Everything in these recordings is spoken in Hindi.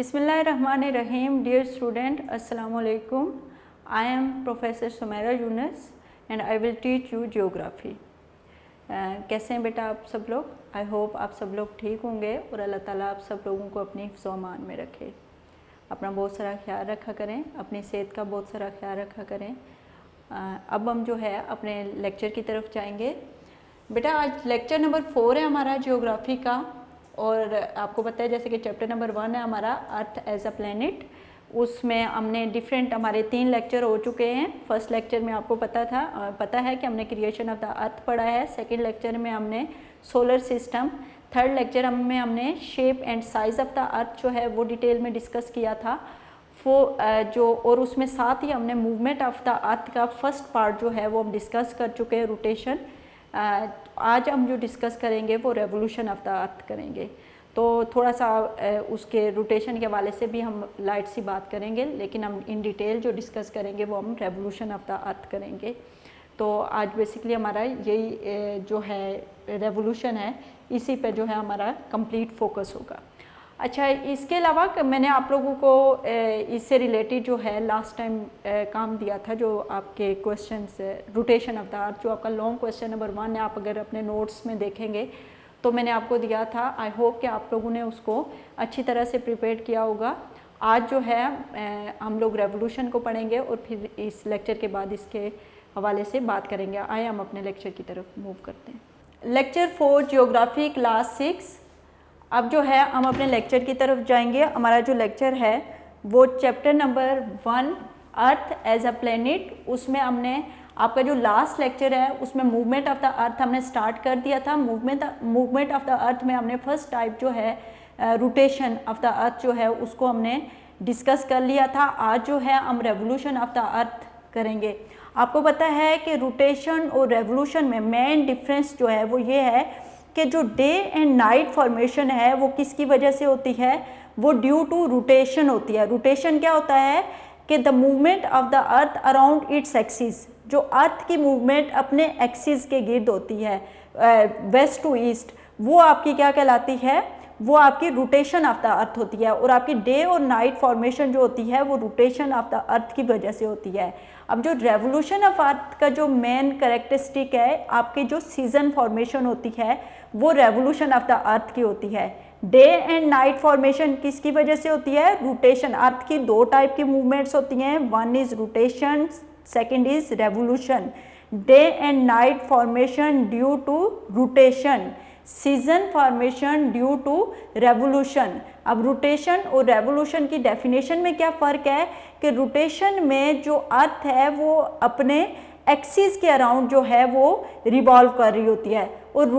Bismillahirrahmanirrahim. Dear student, Assalamu alaikum. I am Professor Sumaira Yunus and I will teach you geography. कैसे हैं बेटा आप सब लोग? आई होप आप सब लोग ठीक होंगे और अल्लाह ताला आप सब लोगों को अपनी हिफ्ज़ व अमान में रखे। अपना बहुत सारा ख्याल रखा करें, अपनी सेहत का बहुत सारा ख्याल रखा करें। अब हम जो है अपने लेक्चर की तरफ जाएंगे। बेटा आज लेक्चर नंबर 4 है हमारा जियोग्राफी का, और आपको पता है जैसे कि चैप्टर नंबर 1 है हमारा अर्थ एज अ प्लैनेट। उसमें हमने डिफरेंट हमारे 3 लेक्चर हो चुके हैं। फर्स्ट लेक्चर में आपको पता है कि हमने क्रिएशन ऑफ द अर्थ पढ़ा है। सेकंड लेक्चर में हमने सोलर सिस्टम। थर्ड लेक्चर में हमने shape and size of the अर्थ जो है वो डिटेल में डिस्कस किया था और उसमें साथ ही हमने मूवमेंट ऑफ द अर्थ का फर्स्ट पार्ट जो है वो हम डिस्कस कर चुके हैं, रोटेशन। आज हम जो डिस्कस करेंगे वो रेवोल्यूशन ऑफ द अर्थ करेंगे। तो थोड़ा सा उसके रोटेशन के हवाले से भी हम लाइट सी बात करेंगे, लेकिन हम इन डिटेल जो डिस्कस करेंगे वो हम रेवोल्यूशन ऑफ द अर्थ करेंगे। तो आज बेसिकली हमारा यही जो है रेवोल्यूशन है, इसी पे जो है हमारा कंप्लीट फोकस होगा। अच्छा, इसके अलावा मैंने आप लोगों को इससे रिलेटेड जो है लास्ट टाइम काम दिया था, जो आपके क्वेश्चंस रोटेशन ऑफ द अर्थ, जो आपका लॉन्ग क्वेश्चन नंबर 1 है। आप अगर अपने नोट्स में देखेंगे तो मैंने आपको दिया था। आई होप कि आप लोगों ने उसको अच्छी तरह से प्रिपेयर किया होगा। आज जो है हम लोग रेवोल्यूशन को पढ़ेंगे और फिर इस लेक्चर के बाद इसके हवाले से बात करेंगे। आए हम अपने लेक्चर की तरफ मूव करते हैं। Lecture 4 geography class 6। अब जो है हम अपने लेक्चर की तरफ जाएंगे। हमारा जो लेक्चर है वो chapter number 1 earth as a planet. उसमें हमने आपका जो लास्ट लेक्चर है उसमें मूवमेंट ऑफ द अर्थ हमने स्टार्ट कर दिया था। मूवमेंट ऑफ द अर्थ में हमने फर्स्ट टाइप जो है रोटेशन ऑफ द अर्थ जो है उसको हमने डिस्कस कर लिया था। आज जो है हम रेवोल्यूशन ऑफ द अर्थ करेंगे। आपको पता है कि रोटेशन और रेवोल्यूशन में मेन डिफरेंस जो है वो ये है कि जो डे एंड नाइट फॉर्मेशन है वो किसकी वजह से होती है, वो ड्यू टू रोटेशन होती है। रोटेशन क्या होता है कि the movement of the earth around its axis, जो अर्थ की मूवमेंट अपने एक्सिस के गिर्द होती है वेस्ट टू ईस्ट, वो आपकी क्या कहलाती है, वो आपकी रोटेशन ऑफ द अर्थ होती है। और आपकी डे और नाइट फॉर्मेशन जो होती है वो रोटेशन ऑफ द अर्थ की वजह से होती है। अब जो रेवोल्यूशन ऑफ अर्थ का जो मेन कैरेक्टरिस्टिक है, आपकी जो सीजन फॉर्मेशन होती है वो रेवोल्यूशन ऑफ द अर्थ की होती है। डे एंड नाइट फॉर्मेशन किसकी वजह से होती है, रोटेशन। अर्थ की 2 टाइप की मूवमेंट्स होती हैं, one is rotation, second is revolution. Day and night formation due to rotation, season formation due to revolution. अब रोटेशन और रेवोल्यूशन की डेफिनेशन में क्या फ़र्क है कि रोटेशन में जो अर्थ है वो अपने एक्सिस के अराउंड जो है वो रिवॉल्व कर रही होती है, और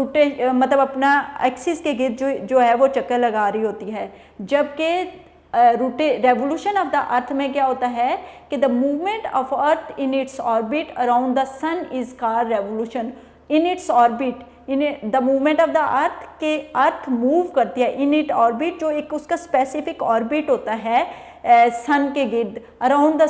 मतलब अपना एक्सिस के गिर्द जो है वो चक्कर लगा रही होती है। जबकि रेवोल्यूशन ऑफ द अर्थ में क्या होता है कि the movement of earth in its orbit around the sun is called revolution. In its orbit, in the movement of the earth के अर्थ मूव करती है इन इट ऑर्बिट, जो एक उसका स्पेसिफिक ऑर्बिट होता है सन के गिर्द, अराउंड द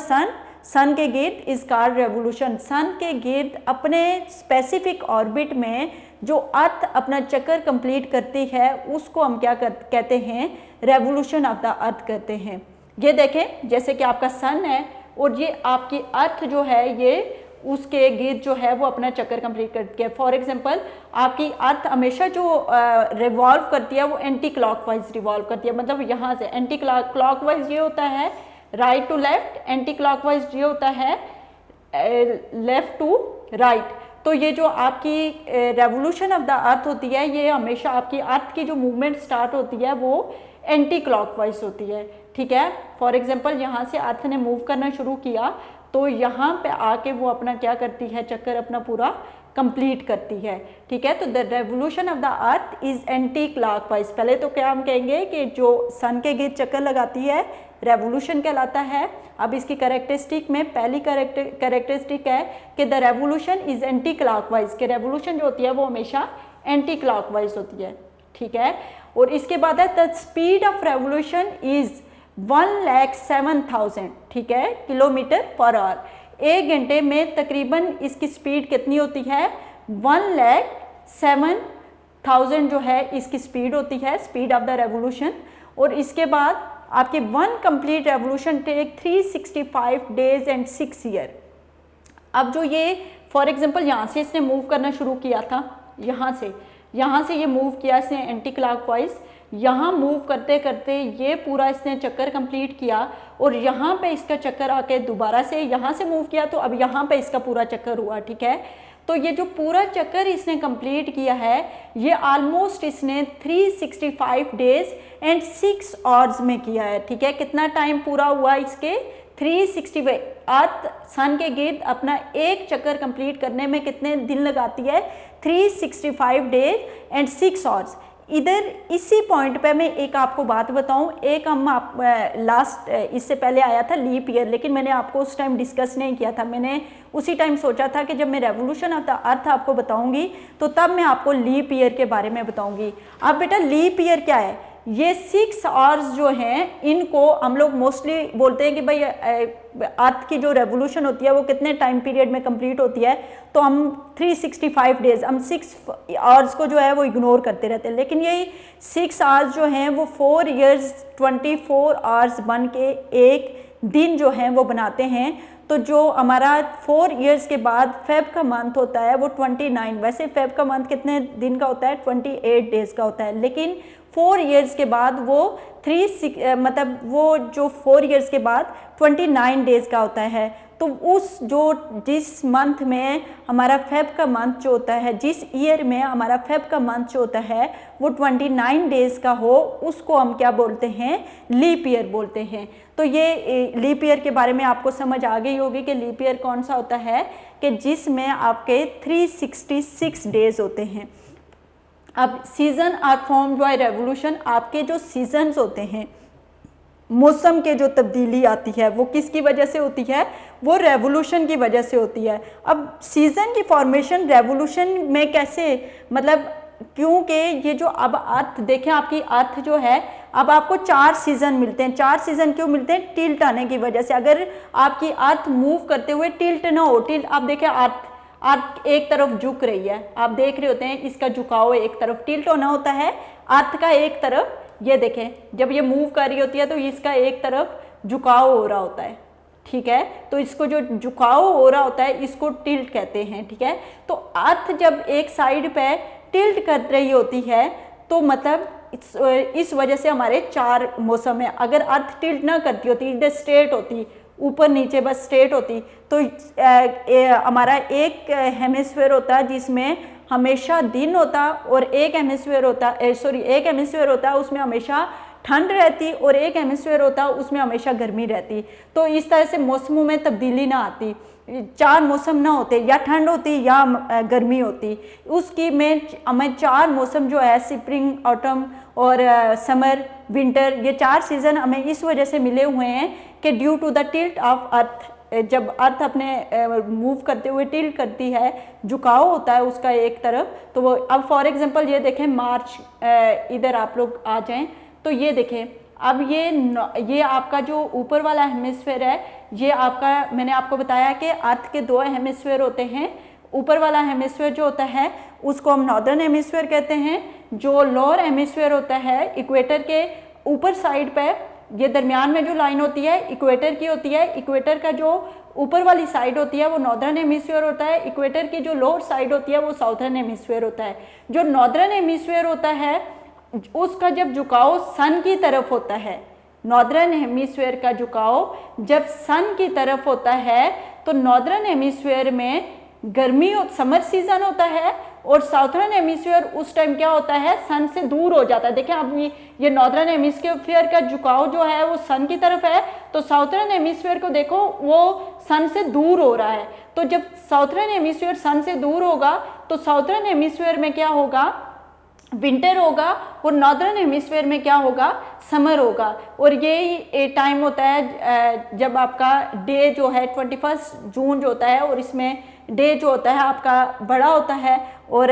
सन के गिर्द इज कॉल्ड रेवोल्यूशन। सन के गिर्द अपने स्पेसिफिक ऑर्बिट में जो अर्थ अपना चक्कर कंप्लीट करती है उसको हम क्या कहते हैं, रेवोल्यूशन ऑफ द अर्थ कहते हैं। ये देखें जैसे कि आपका सन है और ये आपकी अर्थ जो है ये उसके गिर्द जो है वो अपना चक्कर कंप्लीट करती है। फॉर एग्जांपल आपकी अर्थ हमेशा जो रिवॉल्व करती है वो एंटी क्लॉकवाइज रिवॉल्व करती है। मतलब यहाँ से एंटी क्लॉकवाइज ये होता है right to left, anti clockwise ये होता है लेफ्ट टू राइट। तो ये जो आपकी रेवोल्यूशन ऑफ द अर्थ होती है ये हमेशा आपकी अर्थ की जो मूवमेंट स्टार्ट होती है वो एंटी क्लॉकवाइज होती है। ठीक है, फॉर एग्जांपल यहाँ से अर्थ ने मूव करना शुरू किया तो यहाँ पे आके वो अपना क्या करती है, चक्कर अपना पूरा कंप्लीट करती है। ठीक है, तो the revolution of the earth is anti clockwise. पहले तो क्या हम कहेंगे कि जो सन के गिर्द चक्कर लगाती है रेवोल्यूशन कहलाता है। अब इसकी कैरेक्टरिस्टिक में पहली कैरेक्टरिस्टिक है कि the revolution is anti clockwise, कि रेवोल्यूशन जो होती है वो हमेशा एंटी क्लॉकवाइज होती है। ठीक है, और इसके बाद है the speed of revolution is 1,07,000, ठीक है, किलोमीटर पर आवर। 1 घंटे में तकरीबन इसकी स्पीड कितनी होती है, 1,07,000 जो है इसकी स्पीड होती है, स्पीड ऑफ द रेवोल्यूशन। और इसके बाद आपकी one complete revolution take 365 days and 6 year. अब जो ये फॉर एग्जांपल यहाँ से इसने मूव करना शुरू किया था, यहाँ से ये मूव किया इसने एंटी क्लॉकवाइज, यहाँ मूव करते करते ये पूरा इसने चक्कर कंप्लीट किया और यहाँ पे इसका चक्कर आके दोबारा से यहाँ से मूव किया, तो अब यहाँ पे इसका पूरा चक्कर हुआ, ठीक है। तो ये जो पूरा चक्कर इसने कंप्लीट किया है ये ऑलमोस्ट इसने 365 डेज एंड 6 आवर्स में किया है, ठीक है। कितना टाइम पूरा हुआ इसके 365। अर्थ सन के गिर्द अपना एक चक्कर कंप्लीट करने में कितने दिन लगाती है 365 डेज एंड 6 आवर्स। इधर इसी पॉइंट पे मैं एक आपको बात बताऊं, एक हम आप लास्ट इससे पहले आया था लीप ईयर, लेकिन मैंने आपको उस टाइम डिस्कस नहीं किया था। मैंने उसी टाइम सोचा था कि जब मैं रेवोल्यूशन ऑफ द अर्थ आपको बताऊंगी तो तब मैं आपको लीप ईयर के बारे में बताऊंगी। अब बेटा लीप ईयर क्या है, ये 6 आवर्स जो हैं इनको हम लोग मोस्टली बोलते हैं कि भाई अर्थ की जो रेवोल्यूशन होती है वो कितने टाइम पीरियड में कंप्लीट होती है, तो हम 365 डेज, हम 6 आवर्स को जो है वो इग्नोर करते रहते हैं। लेकिन यही 6 आवर्स जो हैं वो 4 ईयर्स 24 आवर्स बन के एक दिन जो है वो बनाते हैं। तो जो हमारा 4 ईयर्स के बाद फेब का मंथ होता है वो 29, वैसे फेब का मंथ कितने दिन का होता है 28 डेज का होता है, लेकिन 4 ईयर्स के बाद वो मतलब वो जो 4 ईयर्स के बाद 29 डेज का होता है। तो उस जो जिस मंथ में हमारा फेब का मंथ जो होता है, जिस ईयर में हमारा फेब का मंथ जो होता है वो 29 डेज का हो, उसको हम क्या बोलते हैं, लीप ईयर बोलते हैं। तो ये लीप ईयर के बारे में आपको समझ आ गई होगी कि लीप ईयर कौन सा होता है, कि जिसमें आपके 366 डेज होते हैं। अब season are formed by revolution, आपके जो सीजन्स होते हैं, मौसम के जो तब्दीली आती है वो किसकी वजह से होती है, वो रेवोल्यूशन की वजह से होती है। अब सीज़न की फॉर्मेशन रेवोल्यूशन में कैसे, मतलब क्योंकि ये जो अब अर्थ देखें, आपकी अर्थ जो है अब आपको 4 सीज़न मिलते हैं। 4 सीज़न क्यों मिलते हैं, टिल्ट आने की वजह से। अगर आपकी अर्थ मूव करते हुए टिल्ट ना हो, टिल्ट आप देखें अर्थ एक तरफ झुक रही है, आप देख रहे होते हैं इसका झुकाव एक तरफ, टिल्ट होना होता है अर्थ का एक तरफ। ये देखें जब ये मूव कर रही होती है तो इसका एक तरफ झुकाव हो रहा होता है, ठीक है। तो इसको जो झुकाव हो रहा होता है इसको टिल्ट कहते हैं, ठीक है। तो अर्थ जब एक साइड पे टिल्ट कर रही होती है तो मतलब इस वजह से हमारे 4 मौसम है। अगर अर्थ टिल्ट ना करती होती, इधर स्ट्रेट होती, ऊपर नीचे बस स्ट्रेट होती, तो हमारा एक हेमिस्फीयर होता जिसमें हमेशा दिन होता और एक हेमिस्फीयर होता एक हेमिस्फीयर होता उसमें हमेशा ठंड रहती और एक हेमिस्फीयर होता उसमें हमेशा गर्मी रहती। तो इस तरह से मौसमों में तब्दीली ना आती, 4 मौसम ना होते, या ठंड होती या गर्मी होती। उसकी में हमें 4 मौसम जो है स्प्रिंग, ऑटम और समर, विंटर, ये 4 सीज़न हमें इस वजह से मिले हुए हैं कि due to the tilt of earth, जब अर्थ अपने मूव करते हुए टिल्ट करती है, झुकाव होता है उसका एक तरफ, तो वो अब फॉर एग्जांपल ये देखें मार्च, इधर आप लोग आ जाएं तो ये देखें अब ये आपका जो ऊपर वाला हेमिस्फीयर है, ये आपका मैंने आपको बताया कि अर्थ के 2 हेमिस्फीयर होते हैं। ऊपर वाला हेमिस्फीयर जो होता है उसको हम नॉर्दर्न हेमिस्फीयर कहते हैं। जो लोअर हेमिस्फीयर होता है इक्वेटर के ऊपर साइड पे, ये दरमियान में जो लाइन होती है इक्वेटर की होती है। इक्वेटर का जो ऊपर वाली साइड होती है वो नॉर्दर्न हेमिस्फीयर होता है, इक्वेटर की जो लोअर साइड होती है वो साउथर्न हेमिस्फीयर होता है। जो नॉर्दर्न हेमिस्फीयर होता है उसका जब झुकाव सन की तरफ होता है, नॉर्दर्न हेमिस्फीयर का झुकाव जब सन की तरफ होता है तो नॉर्दर्न हेमिस्फीयर में गर्मी और समर सीजन होता है, और साउथर्न हेमिस्फीयर उस टाइम क्या होता है, सन से दूर हो जाता है। देखें अब ये नॉर्दर्न हेमिस्फीयर का झुकाव जो है वो सन की तरफ है, तो साउथर्न हेमिस्फीयर को देखो वो सन से दूर हो रहा है। तो जब साउथर्न हेमिस्फीयर सन से दूर होगा तो साउथर्न हेमिस्फीयर में क्या होगा, विंटर होगा, और नॉर्दर्न हेमिस्फीयर में क्या होगा, समर होगा। और ये टाइम होता है जब आपका डे जो है 21 जून जो होता है, और इसमें डे जो होता है आपका बड़ा होता है, और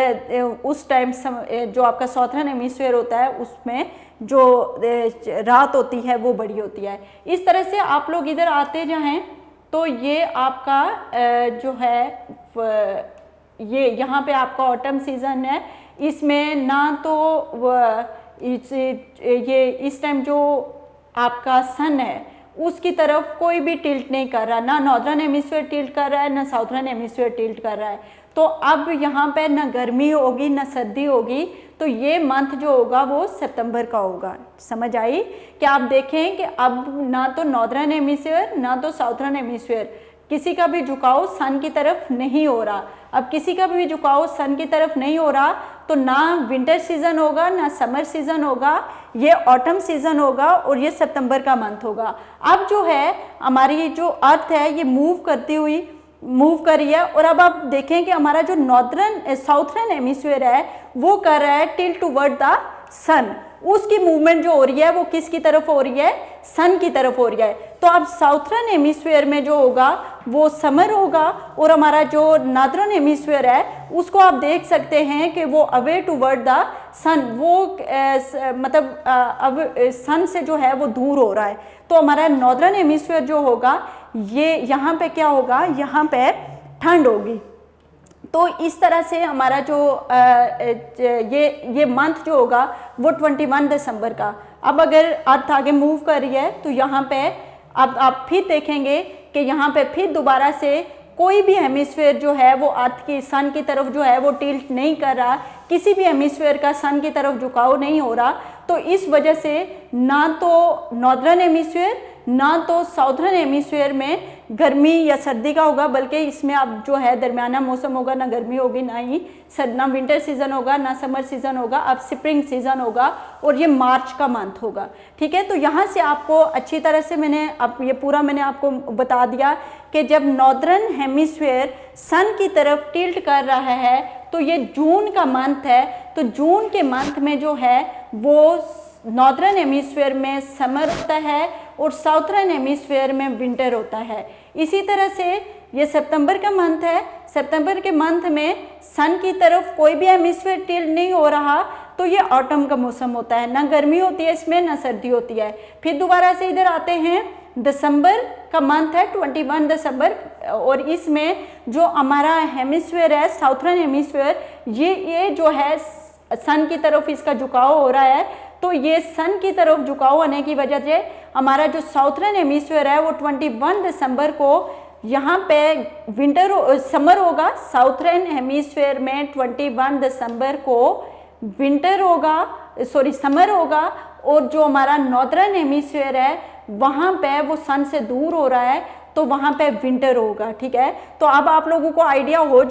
उस टाइम जो आपका साउथर्न हेमिस्फीयर होता है उसमें जो रात होती है वो बड़ी होती है। इस तरह से आप लोग इधर आते जाएं तो ये आपका जो है ये यहाँ पे आपका ऑटम सीजन है। इसमें ना तो ये इस टाइम जो आपका सन है उसकी तरफ कोई भी टिल्ट नहीं कर रहा, ना नॉर्दर्न हेमिस्फीयर टिल्ट कर रहा है ना साउथर्न हेमिस्फीयर टिल्ट कर रहा है। तो अब यहाँ पे ना गर्मी होगी ना सर्दी होगी, तो ये मंथ जो होगा वो सितंबर का होगा। समझ आई कि आप देखें कि अब ना तो नॉर्दर्न हेमिस्फीयर ना तो साउथर्न हेमिस्फीयर किसी का भी झुकाव सन की तरफ नहीं हो रहा। अब किसी का भी झुकाव सन की तरफ नहीं हो रहा तो ना विंटर सीजन होगा ना समर सीजन होगा, ये ऑटम सीजन होगा और ये सितंबर का मंथ होगा। अब जो है हमारी जो अर्थ है ये मूव करती हुई मूव कर रही है, और अब आप देखें कि हमारा जो साउथर्न हेमिस्फीयर है वो कर रहा है टिल्ट टुवर्ड द सन। उसकी मूवमेंट जो हो रही है वो किसकी तरफ हो रही है, सन की तरफ हो रही है। तो अब साउथर्न हेमिस्फीयर में जो होगा वो समर होगा, और हमारा जो नॉर्दर्न हेमिस्फीयर है उसको आप देख सकते हैं कि वो अवे टुवर्ड द सन, वो मतलब अब सन से जो है वो दूर हो रहा है। तो हमारा नॉर्दर्न हेमिस्फीयर जो होगा ये यहाँ पे क्या होगा, यहाँ पे ठंड होगी। तो इस तरह से हमारा जो ये मंथ जो होगा वो 21 दिसंबर का। अब अगर अर्थ आगे मूव कर रही है तो यहाँ पे अब आप फिर देखेंगे कि यहाँ पे फिर दोबारा से कोई भी हेमिस्फीयर जो है वो अर्थ की सन की तरफ जो है वो टिल्ट नहीं कर रहा, किसी भी हेमिस्फीयर का सन की तरफ झुकाव नहीं हो रहा। तो इस वजह से ना तो नॉर्दर्न हेमिस्फीयर ना तो साउथर्न हेमिस्फीयर में गर्मी या सर्दी का होगा, बल्कि इसमें अब जो है दरमियाना मौसम होगा, ना गर्मी होगी ना ही ना विंटर सीजन होगा ना समर सीजन होगा, अब स्प्रिंग सीजन होगा, और ये मार्च का मंथ होगा। ठीक है, तो यहाँ से आपको अच्छी तरह से मैंने अब ये पूरा मैंने आपको बता दिया कि जब नॉर्दर्न हेमिस्फीयर सन की तरफ टिल्ट कर रहा है तो ये जून का मंथ है। तो जून के मंथ में जो है वो नॉर्दर्न हेमिस्फीयर में समर होता है और साउथर्न हेमिस्फीयर में विंटर होता है। इसी तरह से ये सितंबर का मंथ है, सितंबर के मंथ में सन की तरफ कोई भी हेमिस्फीयर टिल्ट नहीं हो रहा, तो ये ऑटम का मौसम होता है, ना गर्मी होती है इसमें ना सर्दी होती है। फिर दोबारा से इधर आते हैं, दिसंबर का मंथ है 21 दिसंबर, और इसमें जो हमारा हेमिस्फीयर है साउथर्न हेमिस्फीयर ये जो है सन की तरफ इसका झुकाव हो रहा है। तो ये सन की तरफ झुकाव होने की वजह से हमारा जो साउथर्न हेमिस्फीयर है वो 21 दिसंबर को यहाँ पे समर होगा। साउथर्न हेमिस्फीयर में 21 दिसंबर को विंटर होगा, समर होगा, और जो हमारा नॉर्दर्न हेमिस्फीयर है वहाँ पे वो सन से दूर हो रहा है तो वहाँ पे विंटर होगा। ठीक है, तो अब आप लोगों को आइडिया हो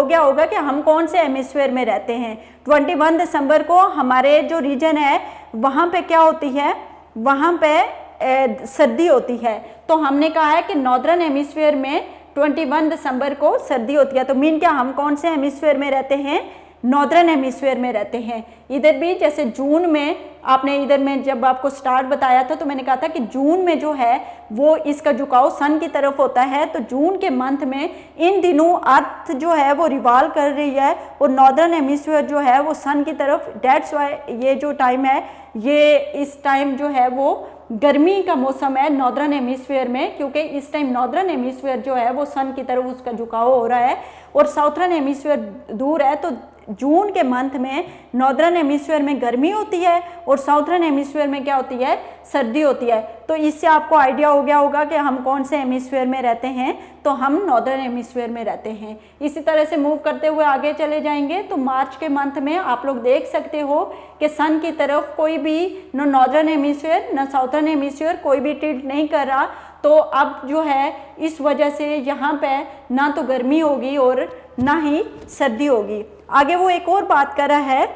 गया होगा कि हम कौन से हेमिस्फीयर में रहते हैं। 21 दिसंबर को हमारे जो रीजन है वहाँ पे क्या होती है, वहाँ पे सर्दी होती है। तो हमने कहा है कि नॉर्दर्न हेमिस्फीयर में 21 दिसंबर को सर्दी होती है। तो मीन क्या, हम कौन से हेमिस्फीयर में रहते हैं, नॉर्दर्न हेमिस्फीयर में रहते हैं। इधर भी जैसे जून में आपने इधर में जब आपको स्टार्ट बताया था तो मैंने कहा था कि जून में जो है वो इसका झुकाव सन की तरफ होता है। तो जून के मंथ में इन दिनों अर्थ जो है वो रिवॉल्व कर रही है और नॉर्दर्न हेमिस्फीयर जो है वो सन की तरफ, डेट्स वाई ये जो टाइम है ये इस टाइम जो है वो गर्मी का मौसम है नॉर्दर्न हेमिस्फीयर में, क्योंकि इस टाइम नॉर्दर्न हेमिस्फीयर जो है वो सन की तरफ उसका झुकाव हो रहा है और साउथर्न हेमिस्फीयर दूर है। तो जून के मंथ में नॉर्दर्न हेमिस्फीयर में गर्मी होती है और साउथर्न हेमिस्फीयर में क्या होती है, सर्दी होती है। तो इससे आपको आइडिया हो गया होगा कि हम कौन से हेमिस्फीयर में रहते हैं, तो हम नॉर्दर्न हेमिस्फीयर में रहते हैं। इसी तरह से मूव करते हुए आगे चले जाएंगे तो मार्च के मंथ में आप लोग देख सकते हो कि सन की तरफ कोई भी न नॉर्दर्न हेमिस्फीयर न साउथर्न हेमिस्फीयर कोई भी टिल्ट नहीं कर रहा। तो अब जो है इस वजह से यहाँ पे ना तो गर्मी होगी और ना ही सर्दी होगी। आगे वो एक और बात कर रहा है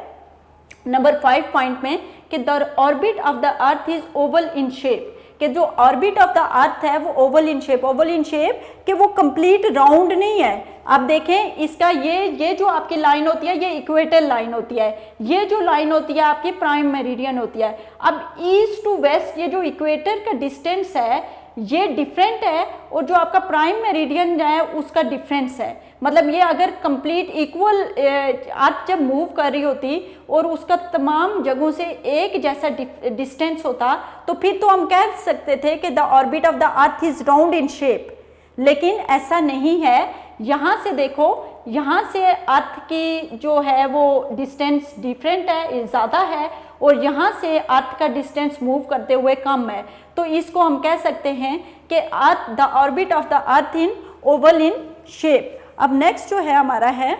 नंबर 5 पॉइंट में कि the orbit of the earth is Oval in shape, कि जो ऑर्बिट ऑफ द अर्थ है वो ओवल इन शेप कि वो कंप्लीट राउंड नहीं है। आप देखें इसका ये जो आपकी लाइन होती है ये इक्वेटर लाइन होती है, ये जो लाइन होती है आपकी प्राइम मेरिडियन होती है। अब ईस्ट टू वेस्ट ये जो इक्वेटर का डिस्टेंस है ये डिफरेंट है और जो आपका प्राइम मेरिडियन है उसका डिफरेंस है। मतलब ये अगर कंप्लीट इक्वल अर्थ जब मूव कर रही होती और उसका तमाम जगहों से एक जैसा डिस्टेंस होता तो फिर तो हम कह सकते थे कि the orbit of the earth is round in shape, लेकिन ऐसा नहीं है यहाँ से देखो, यहाँ से अर्थ की जो है वो डिस्टेंस डिफरेंट है, ज़्यादा है, और यहाँ से अर्थ का डिस्टेंस मूव करते हुए कम है। तो इसको हम कह सकते हैं कि earth, the orbit of the earth in oval in shape. अब नेक्स्ट जो है हमारा है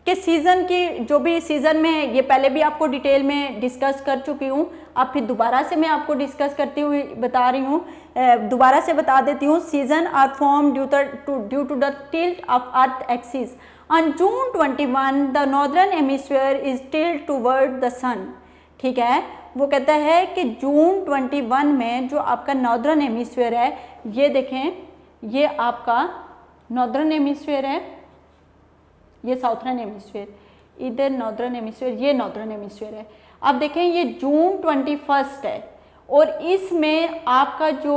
कि सीज़न की, जो भी सीज़न में, ये पहले भी आपको डिटेल में डिस्कस कर चुकी हूँ, अब फिर दोबारा से मैं आपको डिस्कस करती हुई बता रही हूँ, दोबारा से बता देती हूँ। Season are form due to the tilt of earth axis. On June 21 the northern hemisphere is tilt toward the sun. ठीक है, वो कहता है कि जून 21 में जो आपका नॉर्दर्न हेमिस्फीयर है, ये देखें, ये आपका नॉर्दर्न हेमिस्फीयर है, ये साउथर्न हेमिस्फीयर, इधर नॉर्दर्न हेमिस्फीयर, ये नॉर्दर्न हेमिस्फीयर है। अब देखें ये जून 21 है और इसमें आपका जो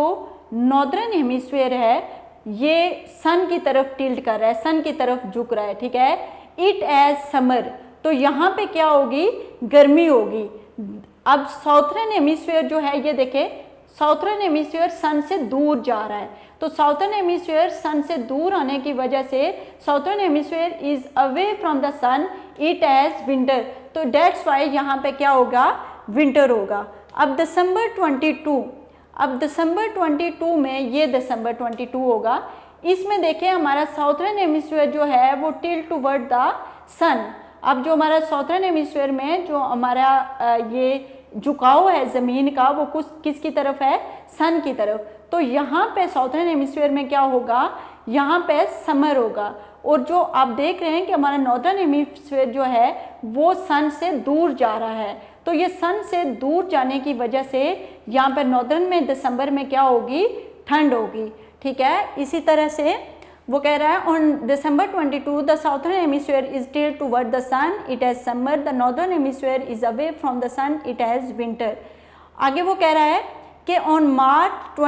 नॉर्दर्न हेमिस्फीयर है ये सन की तरफ टिल्ट कर रहा है, सन की तरफ झुक रहा है। ठीक है, इट एज समर, तो यहाँ पे क्या होगी, गर्मी होगी। अब साउथर्न हेमिस्फीयर जो है, ये देखें, साउथर्न हेमिस्फीयर सन से दूर जा रहा है, तो साउथर्न हेमिस्फीयर सन से दूर आने की वजह से southern hemisphere is away from the sun, it as winter, तो डेट्स वाई यहाँ पे क्या होगा, विंटर होगा। अब दिसंबर 22, अब दिसंबर 22 में, ये दिसंबर 22 होगा, इसमें देखें हमारा साउथर्न हेमिस्फीयर जो है वो टिल्ट टुवर्ड द सन। अब जो हमारा साउथर्न हेमिस्फीयर में जो हमारा ये झुकाव है ज़मीन का, वो कुछ किसकी तरफ है, सन की तरफ। तो यहाँ पे साउथर्न हेमिस्फीयर में क्या होगा, यहाँ पे समर होगा, और जो आप देख रहे हैं कि हमारा नॉर्दर्न हेमिस्फीयर जो है वो सन से दूर जा रहा है, तो ये सन से दूर जाने की वजह से यहाँ पर नॉर्दर्न में दिसंबर में क्या होगी, ठंड होगी। ठीक है, इसी तरह से वो कह रहा है on December 22 the southern hemisphere is tilt toward the sun, it has summer, the northern hemisphere is away from the sun, it has winter. आगे वो कह रहा है कि ऑन मार्च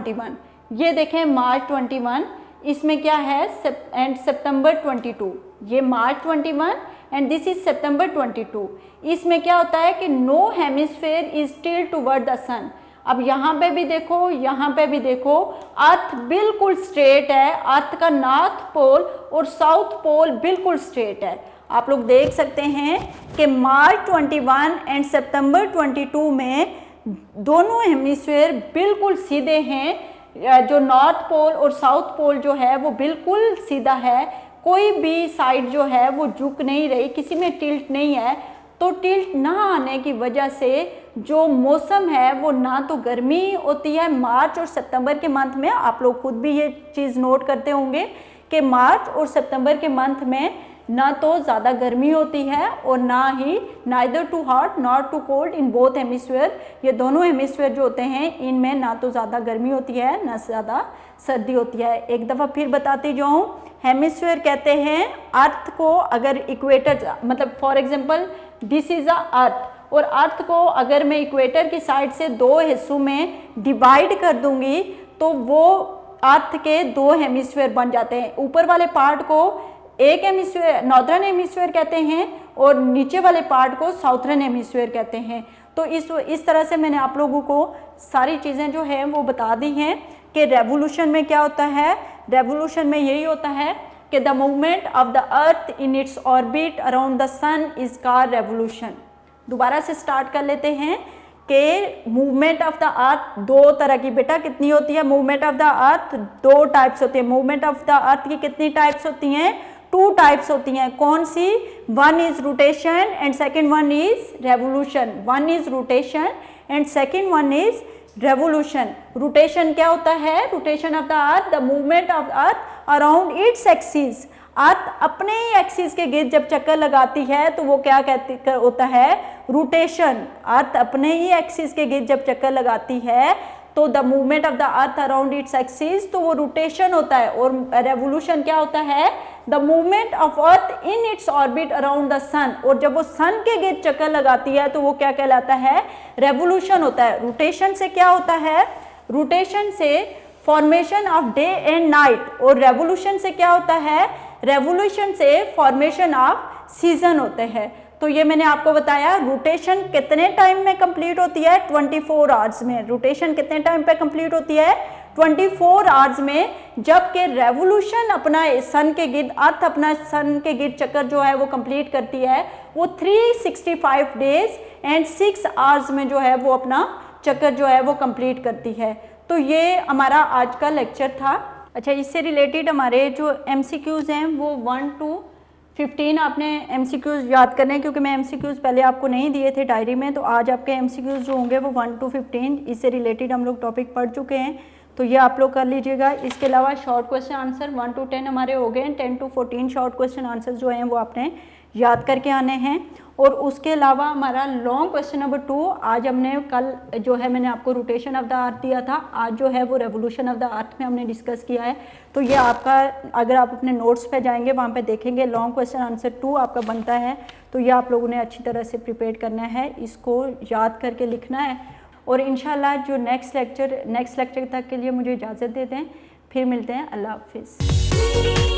21, ये देखें मार्च 21, इसमें क्या है, एंड सितंबर 22, ये March 21 and this is September 22। इसमें क्या होता है कि no hemisphere is tilt toward the sun. अब यहाँ पे भी देखो, यहाँ पे भी देखो, अर्थ बिल्कुल स्ट्रेट है, अर्थ का नॉर्थ पोल और साउथ पोल बिल्कुल स्ट्रेट है। आप लोग देख सकते हैं कि मार्च 21 एंड सितंबर 22 में दोनों हेमिस्फीयर बिल्कुल सीधे हैं, जो नॉर्थ पोल और साउथ पोल जो है वो बिल्कुल सीधा है, कोई भी साइड जो है वो झुक नहीं रही, किसी में टिल्ट नहीं है। तो टिल्ट ना आने की वजह से जो मौसम है वो ना तो गर्मी होती है मार्च और सितंबर के मंथ में, आप लोग खुद भी ये चीज़ नोट करते होंगे कि मार्च और सितंबर के मंथ में ना तो ज़्यादा गर्मी होती है और ना ही neither too hot not too cold in both hemisphere, ये दोनों हेमिस्फीयर जो होते हैं इनमें ना तो ज़्यादा गर्मी होती है ना ज़्यादा सर्दी होती है। एक दफ़ा फिर बताती जाऊँ, हेमिस्फीयर कहते हैं अर्थ को अगर इक्वेटर, मतलब for example this is a earth, और अर्थ को अगर मैं इक्वेटर की साइड से दो हिस्सों में डिवाइड कर दूंगी तो वो अर्थ के दो हेमिस्फीयर बन जाते हैं। ऊपर वाले पार्ट को एक हेमिस्फीयर नॉर्दर्न हेमिस्फीयर कहते हैं और नीचे वाले पार्ट को साउथर्न हेमिस्फीयर कहते हैं। तो इस तरह से मैंने आप लोगों को सारी चीज़ें जो हैं वो बता दी हैं कि रेवोल्यूशन में क्या होता है। रेवोल्यूशन में यही होता है कि the movement of the earth in its orbit around the sun is called revolution. दोबारा से स्टार्ट कर लेते हैं कि मूवमेंट ऑफ द अर्थ दो तरह की, बेटा कितनी होती है मूवमेंट ऑफ द अर्थ, दो टाइप्स होती है। मूवमेंट ऑफ द अर्थ की कितनी टाइप्स होती हैं, टू टाइप्स होती हैं। कौन सी, one is rotation and second one is revolution. One is rotation and second one is revolution. Rotation क्या होता है, rotation of the earth, the movement of earth around its axis. Earth अपने ही एक्सिस के गिर्द जब चक्कर लगाती है तो वो क्या कहती होता है, रोटेशन। अर्थ अपने ही एक्सिस के गिर्द जब चक्कर लगाती है तो the movement of the earth around its axis, तो वो रोटेशन होता है। और रेवोल्यूशन क्या होता है, the movement of earth in its orbit around the sun. और जब वो सन के गिर्द चक्कर लगाती है तो वो क्या कहलाता है, रेवोल्यूशन होता है। रोटेशन से क्या होता है, रोटेशन से formation of day and night, और रेवोल्यूशन से क्या होता है, रेवोल्यूशन से फॉर्मेशन ऑफ सीजन होते हैं। तो ये मैंने आपको बताया रोटेशन कितने टाइम में कंप्लीट होती है, 24 आवर्स में। रोटेशन कितने टाइम पे कंप्लीट होती है, 24 आवर्स में, जबकि रेवोल्यूशन अपना सन के गिर्द, अर्थ अपना सन के गिर्द चक्कर जो है वो कंप्लीट करती है वो 365 डेज एंड 6 आवर्स में जो है वो अपना चक्कर जो है वो कंप्लीट करती है। तो ये हमारा आज का लेक्चर था। अच्छा, इससे रिलेटेड हमारे जो MCQs हैं वो 1 to 15 आपने MCQs याद करने हैं, क्योंकि मैं MCQs पहले आपको नहीं दिए थे डायरी में, तो आज आपके MCQs जो होंगे वो 1 to 15 इससे रिलेटेड हम लोग टॉपिक पढ़ चुके हैं, तो ये आप लोग कर लीजिएगा। इसके अलावा शॉर्ट क्वेश्चन आंसर 1 to 10 हमारे हो गए हैं। 10 to 14 शॉर्ट क्वेश्चन आंसर जो हैं वो आपने याद करके आने हैं। और उसके अलावा हमारा लॉन्ग क्वेश्चन नंबर 2, आज हमने कल जो है मैंने आपको रोटेशन ऑफ द अर्थ दिया था, आज जो है वो रेवोल्यूशन ऑफ द अर्थ में हमने डिस्कस किया है। तो ये आपका, अगर आप अपने नोट्स पे जाएंगे वहाँ पे देखेंगे लॉन्ग क्वेश्चन आंसर 2 आपका बनता है, तो ये आप लोगों ने अच्छी तरह से प्रिपेयर करना है, इसको याद करके लिखना है। और इंशाल्लाह जो नेक्स्ट लेक्चर तक के लिए मुझे इजाज़त देते हैं, फिर मिलते हैं। अल्लाह हाफिज़।